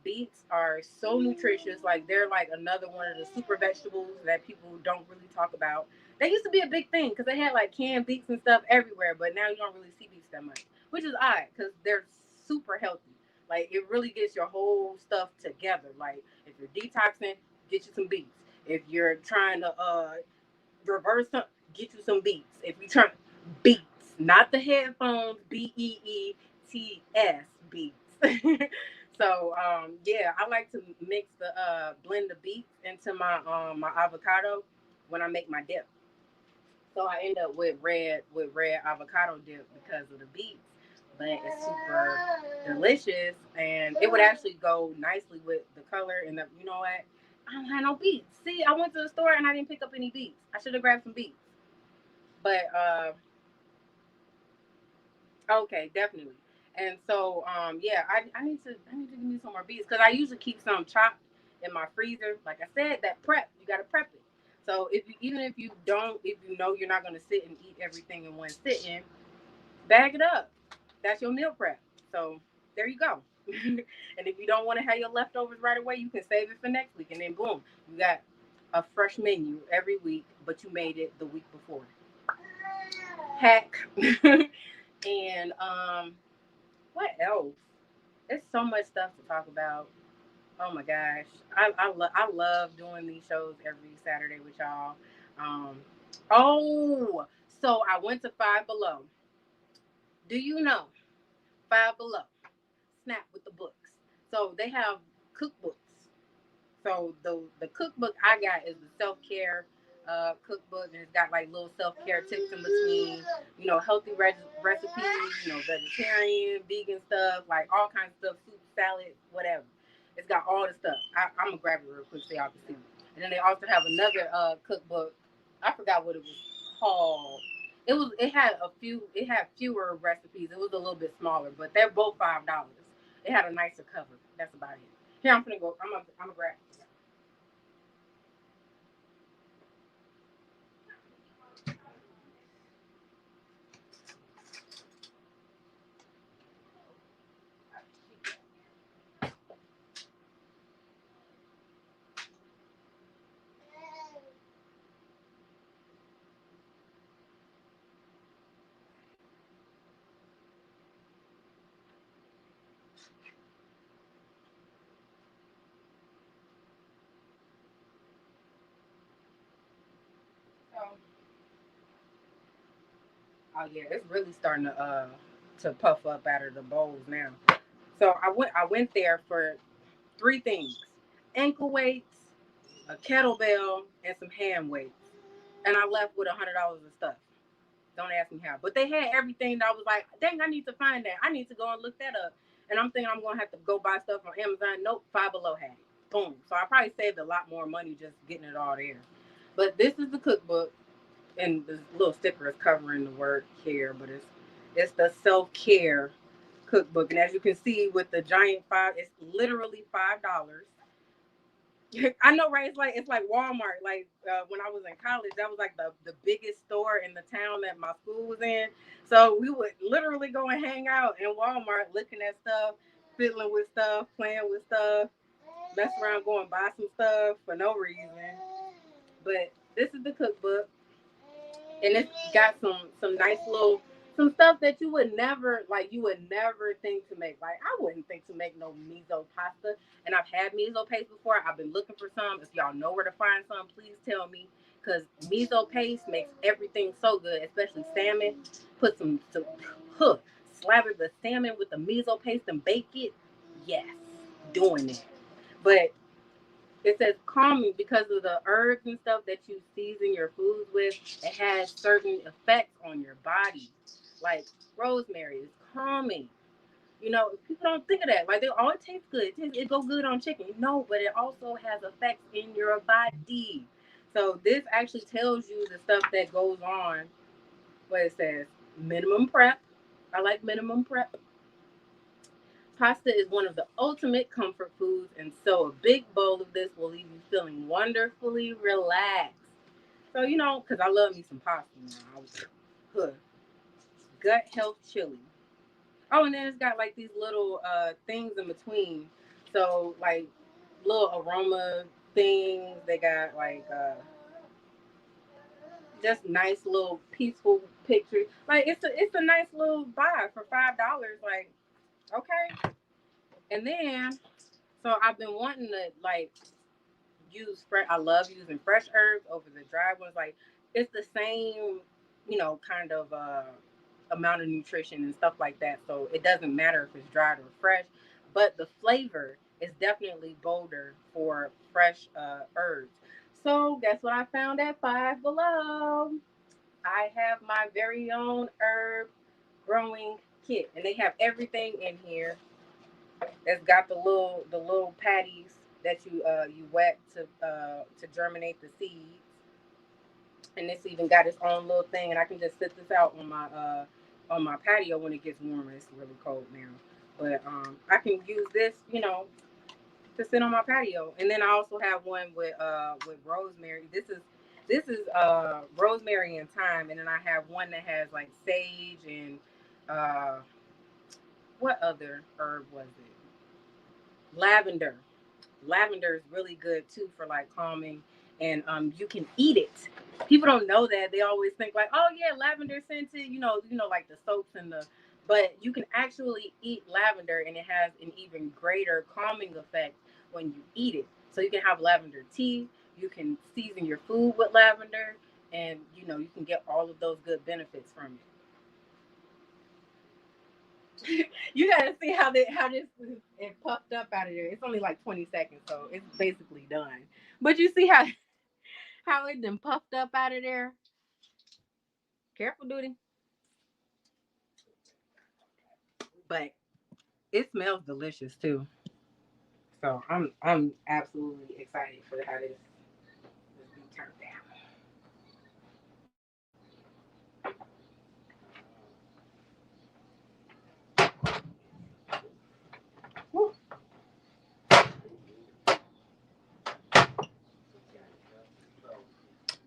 A: Beets are so nutritious. Like they're like another one of the super vegetables that people don't really talk about. They used to be a big thing because they had like canned beets and stuff everywhere, but now you don't really see beets that much, which is odd because they're super healthy. Like it really gets your whole stuff together. Like if you're detoxing, get you some beets. If you're trying to reverse some, get you some beats. If you try beats, not the headphones, Beets, beats. So yeah, I like to mix the blend the beets into my avocado when I make my dip. So I end up with red avocado dip because of the beets. But it's super delicious, and it would actually go nicely with the color. And you know what? I don't have no beets. See, I went to the store and I didn't pick up any beets. I should have grabbed some beets. But okay, definitely. And so yeah, I need to give me some more beets because I usually keep some chopped in my freezer. Like I said, that prep you got to prep it. So even if you don't, if you know you're not going to sit and eat everything in one sitting, bag it up. That's your meal prep. So there you go. And if you don't want to have your leftovers right away, you can save it for next week. And then boom, you got a fresh menu every week, but you made it the week before. Hack. And what else? There's so much stuff to talk about. Oh my gosh. I love doing these shows every Saturday with y'all. Um, oh, so I went to Five Below. Do you know Five Below? Snap with the books. So they have cookbooks. So the cookbook I got is the self care. cookbook, and it's got like little self-care tips in between, healthy recipes, vegetarian, vegan stuff, like all kinds of stuff, soup, salad, whatever. It's got all the stuff. I'm gonna grab it real quick so y'all can see. And then they also have another cookbook. I forgot what it was called. It had fewer recipes. It was a little bit smaller, but they're both $5. It had a nicer cover. That's about it. Here, I'm gonna go. I'm gonna grab it. So, oh yeah, it's really starting to puff up out of the bowls now. So I went there for three things: ankle weights, a kettlebell, and some hand weights. And I left with $100 of stuff. Don't ask me how. But they had everything that I was like, dang, I need to find that. I need to go and look that up. And I'm thinking I'm gonna have to go buy stuff on Amazon. Nope, Five Below had it. Boom. So I probably saved a lot more money just getting it all there. But this is the cookbook, and the little sticker is covering the word care, but it's the self-care cookbook. And as you can see with the giant five, it's literally $5. I know, right? It's like Walmart. Like when I was in college, that was like the biggest store in the town that my school was in. So we would literally go and hang out in Walmart, looking at stuff, fiddling with stuff, playing with stuff, mess around, going buy some stuff for no reason. But this is the cookbook, and it's got some nice little some stuff that you would never think to make. Like I wouldn't think to make no miso pasta, and I've had miso paste before. I've been looking for some. If y'all know where to find some, please tell me. Cause miso paste makes everything so good, especially salmon. Put some huh, slather the salmon with the miso paste and bake it. Yes, doing it. But it says calming because of the herbs and stuff that you season your foods with. It has certain effects on your body, like rosemary is calming. People don't think of that. Like it tastes good. It go good on chicken. No, but it also has effects in your body. So this actually tells you the stuff that goes on. What it says: minimum prep. I like minimum prep. Pasta is one of the ultimate comfort foods, and so a big bowl of this will leave you feeling wonderfully relaxed. So, because I love me some pasta now. Huh. Gut health chili. Oh, and then it's got like these little things in between. So, like little aroma things. They got like just nice little peaceful pictures. Like it's a nice little buy for $5. Like, okay. And then so I've been wanting to like use fresh. I love using fresh herbs over the dry ones. Like it's the same, kind of amount of nutrition and stuff like that. So it doesn't matter if it's dried or fresh, but the flavor is definitely bolder for fresh herbs. So guess what I found at Five Below? I have my very own herb growing kit, and they have everything in here. It's got the little patties that you wet to germinate the seeds, and it's even got its own little thing. And I can just sit this out on my patio when it gets warmer. It's really cold now, but I can use this, to sit on my patio. And then I also have one with rosemary. This is rosemary and thyme, and then I have one that has like sage and uh, what other herb was it? Lavender. Lavender is really good too for like calming, and you can eat it. People don't know that. They always think like, oh yeah, lavender scented, like the soaps and the. But you can actually eat lavender, and it has an even greater calming effect when you eat it. So you can have lavender tea. You can season your food with lavender, and you can get all of those good benefits from it. You gotta see how this it puffed up out of there. It's only like 20 seconds, so it's basically done. But you see how How it done puffed up out of there. Careful, duty. But it smells delicious too. So I'm absolutely excited for how this be turned out. Woo.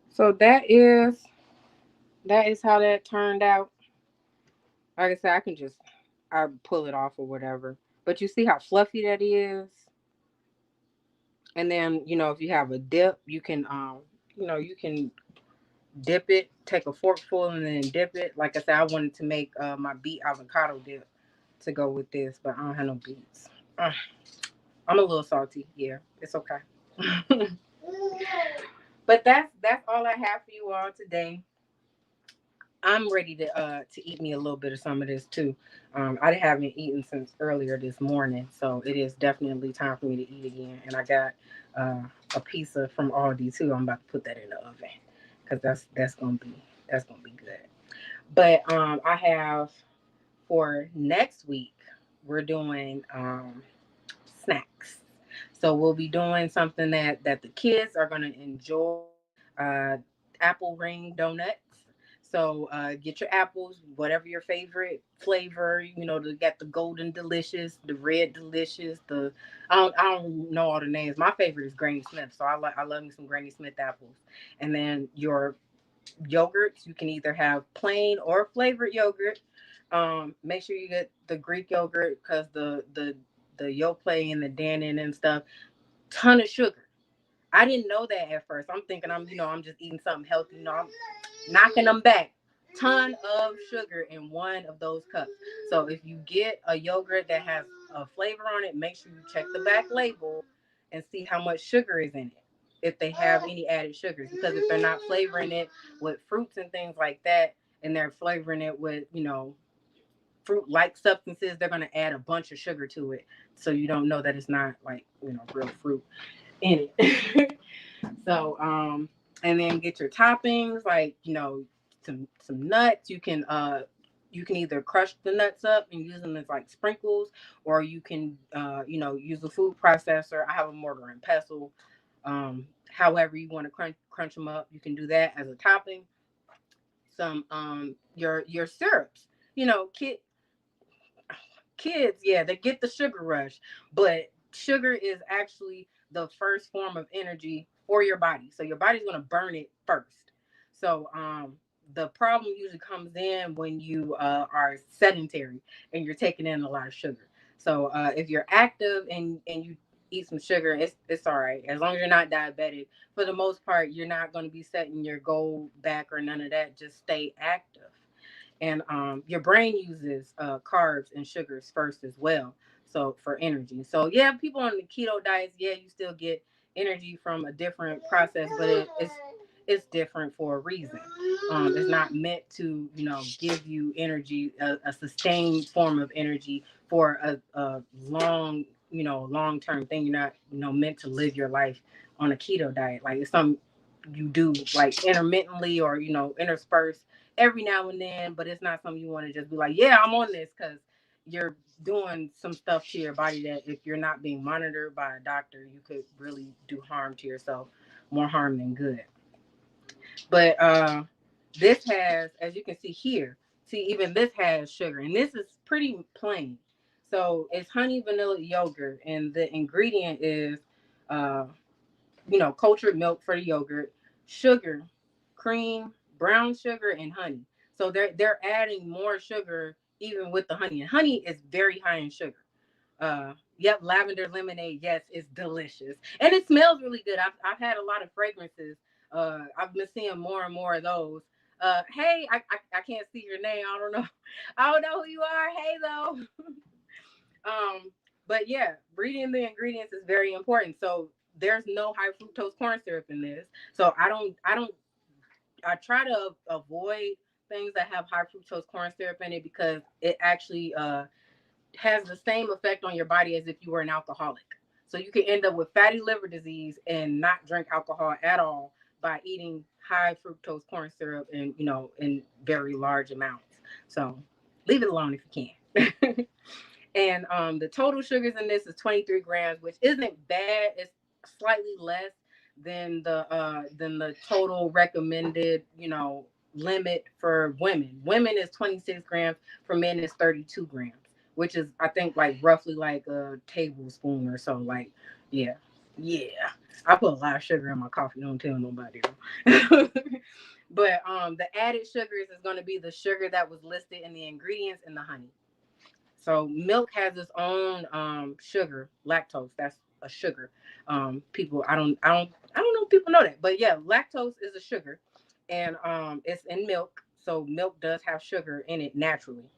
A: So that is how that turned out. Like I said, I pull it off or whatever. But you see how fluffy that is? And then, if you have a dip, you can dip it, take a forkful and then dip it. Like I said, I wanted to make my beet avocado dip to go with this, but I don't have no beets. I'm a little salty. Yeah, it's okay. But that's all I have for you all today. I'm ready to eat me a little bit of some of this too. I haven't eaten since earlier this morning, so it is definitely time for me to eat again. And I got uh, a pizza from Aldi too. I'm about to put that in the oven because that's gonna be good. But I have for next week we're doing snacks. So we'll be doing something that the kids are gonna enjoy. Uh, Apple ring donuts. So get your apples, whatever your favorite flavor. They got the golden delicious, the red delicious. I don't know all the names. My favorite is Granny Smith, so I love me some Granny Smith apples. And then your yogurts, you can either have plain or flavored yogurt. Make sure you get the Greek yogurt because the Yoplait and the Dannon and stuff, ton of sugar. I didn't know that at first. I'm thinking I'm just eating something healthy. I'm knocking them back. Ton of sugar in one of those cups. So if you get a yogurt that has a flavor on it, make sure you check the back label and see how much sugar is in it. If they have any added sugars, because if they're not flavoring it with fruits and things like that, and they're flavoring it with fruit like substances, they're going to add a bunch of sugar to it, so you don't know that it's not like real fruit in it. So, and then get your toppings like some nuts. You can either crush the nuts up and use them as like sprinkles, or you can use a food processor. I have a mortar and pestle. However you want to crunch them up, you can do that as a topping. Some your syrups. Kid kids, yeah, they get the sugar rush, but sugar is actually the first form of energy for your body. So your body's going to burn it first. So the problem usually comes in when you are sedentary and you're taking in a lot of sugar. So if you're active and you eat some sugar, it's all right. As long as you're not diabetic, for the most part, you're not going to be setting your goal back or none of that. Just stay active. And your brain uses carbs and sugars first as well, so for energy. So yeah, people on the keto diets, yeah, you still get energy from a different process, but it's different for a reason. It's not meant to give you energy, a sustained form of energy for a long term thing. You're not meant to live your life on a keto diet. Like it's something you do like intermittently or intersperse every now and then, but it's not something you want to just be like, yeah, I'm on this, because you're doing some stuff to your body that if you're not being monitored by a doctor, you could really do harm to yourself, more harm than good. But this has, as you can see here, even this has sugar, and this is pretty plain. So it's honey vanilla yogurt, and the ingredient is uh, cultured milk for the yogurt, sugar, cream, brown sugar, and honey. So they're adding more sugar even with the honey. And honey is very high in sugar. Yep, lavender lemonade, yes, it's delicious. And it smells really good. I've had a lot of fragrances. I've been seeing more and more of those. Hey, I can't see your name. I don't know. I don't know who you are. Hey though. Um, but yeah, reading the ingredients is very important. So there's no high fructose corn syrup in this. So I try to avoid things that have high fructose corn syrup in it, because it actually has the same effect on your body as if you were an alcoholic. So you can end up with fatty liver disease and not drink alcohol at all by eating high fructose corn syrup and, in very large amounts. So leave it alone if you can. And the total sugars in this is 23 grams, which isn't bad. It's slightly less than the total recommended, limit for women. Women is 26 grams. For men is 32 grams, which is, I think, like roughly like a tablespoon or so. Like, yeah. I put a lot of sugar in my coffee. Don't tell nobody. But the added sugars is going to be the sugar that was listed in the ingredients in the honey. So milk has its own sugar, lactose. That's a sugar. People, I don't know if people know that, but yeah, lactose is a sugar, and it's in milk. So milk does have sugar in it naturally,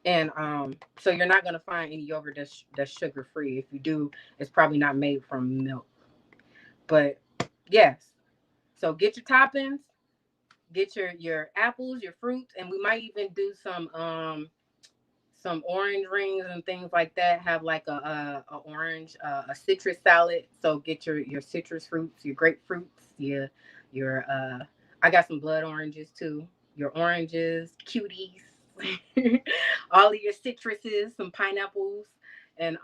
A: and so you're not gonna find any yogurt that's sugar free. If you do, it's probably not made from milk. But yes, so get your toppings, get your apples, your fruits, and we might even do some orange rings and things like that. Have like a orange, a citrus salad. So get your citrus fruits, your grapefruits, your I got some blood oranges too. Your oranges, cuties, all of your citruses, some pineapples, and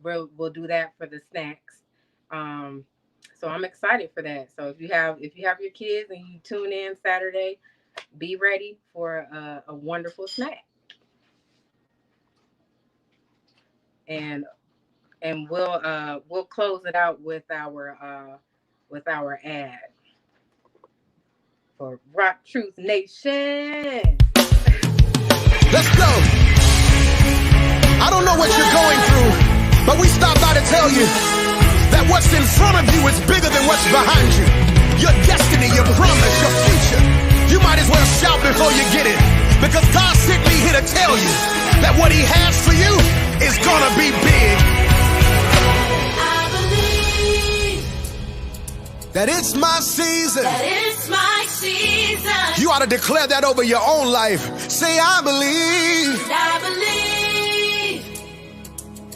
A: we'll do that for the snacks. So I'm excited for that. So if you have your kids and you tune in Saturday, be ready for a wonderful snack. And we'll close it out with our ad for RockTruth Nation.
B: Let's go. I don't know what you're going through, but we stopped by to tell you that what's in front of you is bigger than what's behind you. Your destiny, your promise, your future. You might as well shout before you get it, because God sent me here to tell you that what he has for you is gonna be big.
C: I believe
B: that it's my season.
C: that it's my season.
B: You ought to declare that over your own life. Say, I believe
C: I believe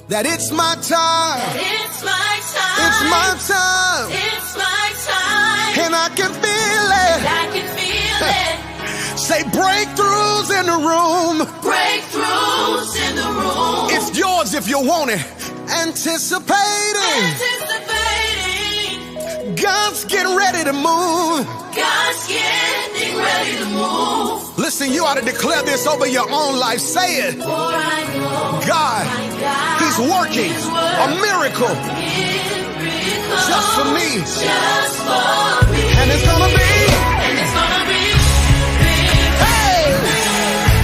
B: that it's my time.
C: that it's my time.
B: It's my time.
C: It's my time.
B: And I can feel it.
C: I can feel it.
B: Say, breakthroughs in the room.
C: Breakthroughs in the room.
B: It's yours if you want it. Anticipating. God's getting ready to move.
C: God's getting ready to move.
B: Listen, you ought to declare this over your own life. Say it.
C: For I know
B: God, he's working a miracle just for me.
C: Just for me.
B: And it's gonna be.
C: And it's gonna be big.
B: Hey!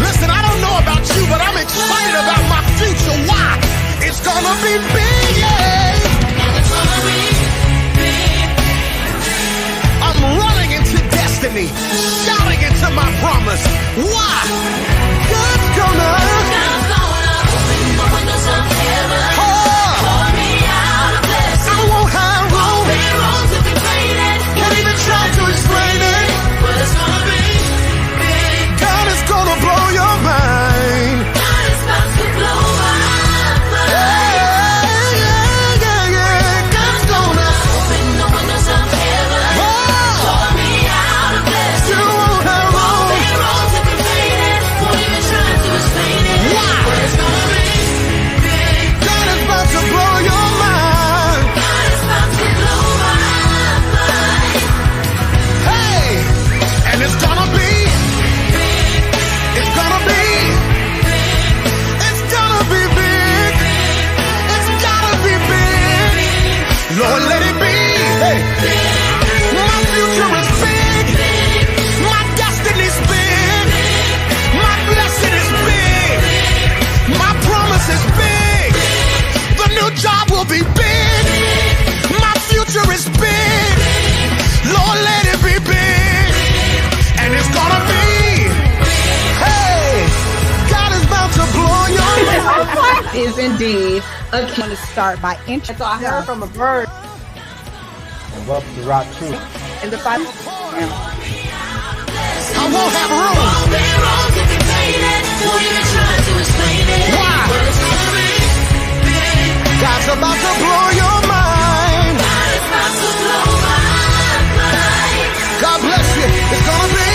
B: Listen, I don't know about you, but I'm excited about my future. Why? It's gonna be big, yeah.
C: And it's gonna be big.
B: I'm running into destiny, shouting into my promise. Why? God's gonna open
C: the windows of heaven.
B: pour
C: Me out a blessing.
B: I won't have room.
C: Be wrong to complain it.
B: Can't even try to explain it.
C: But it's gonna be big.
B: God is gonna blow your mind.
C: God is about to blow my mind.
B: Yeah. God's gonna
C: Open the windows of heaven. Pour me out a blessing.
B: You won't have room.
C: Be wrong to complain it. Won't even try to explain it.
B: Why?
C: But it's gonna be big.
B: God is about to blow your mind.
C: God is about to blow my mind.
B: Hey, and it's gonna be. It's gonna be. It's gonna be big. It's gotta be big. Lord, let it be. Hey, my future is big. My destiny's big. My blessing is big. My promise is big. The new job will be big. My future is big. Lord, let it be big. And it's gonna be. Hey, God is about to blow your mind.
D: Is indeed a key to start by entering. So I heard from a bird
E: And welcome to RockTruth.
D: in the Bible.
B: I won't have room.
C: Be wrong to complain it. Won't even try to explain it.
B: Why?
C: But it's gonna be big.
B: God's about to blow your mind.
C: God is about to blow my
B: It's gonna be